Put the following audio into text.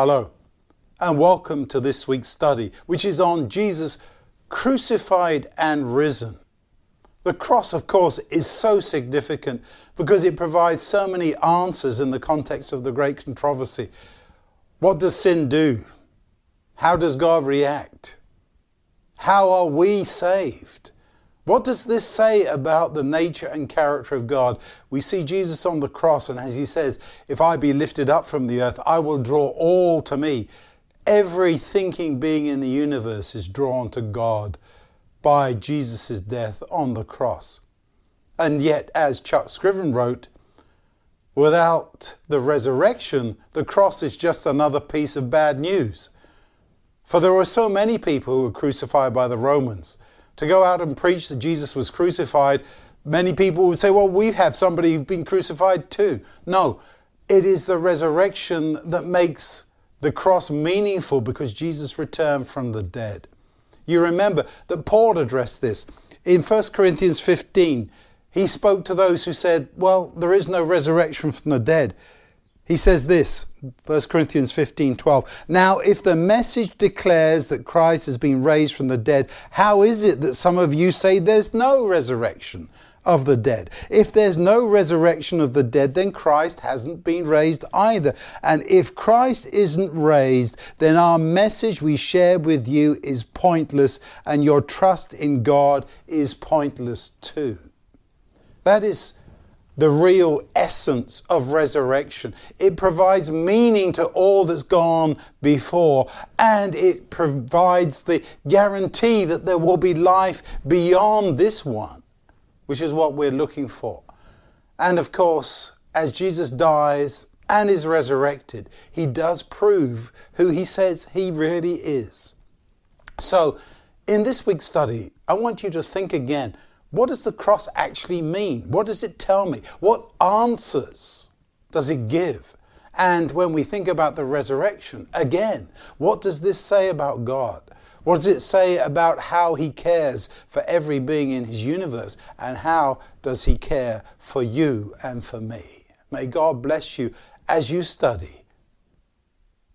Hello, and welcome to this week's study, which is on Jesus crucified and risen. The cross, of course, is so significant because it provides so many answers in the context of the great controversy. What does sin do? How does God react? How are we saved? What does this say about the nature and character of God? We see Jesus on the cross, and as he says, if I be lifted up from the earth, I will draw all to me. Every thinking being in the universe is drawn to God by Jesus' death on the cross. And yet, as Chuck Scriven wrote, without the resurrection, the cross is just another piece of bad news. For there were so many people who were crucified by the Romans. To go out and preach that Jesus was crucified, many people would say, well, we have somebody who's been crucified too. No, it is the resurrection that makes the cross meaningful because Jesus returned from the dead. You remember that Paul addressed this. In 1 Corinthians 15, he spoke to those who said, well, there is no resurrection from the dead. He says this, 1 Corinthians 15:12. Now, if the message declares that Christ has been raised from the dead, how is it that some of you say there's no resurrection of the dead? If there's no resurrection of the dead, then Christ hasn't been raised either. And if Christ isn't raised, then our message we share with you is pointless, and your trust in God is pointless too. That is the real essence of resurrection. It provides meaning to all that's gone before, and it provides the guarantee that there will be life beyond this one, which is what we're looking for. And of course, as Jesus dies and is resurrected, he does prove who he says he really is. So, in this week's study, I want you to think again, what does the cross actually mean? What does it tell me? What answers does it give? And when we think about the resurrection, again, what does this say about God? What does it say about how he cares for every being in his universe? And how does he care for you and for me? May God bless you as you study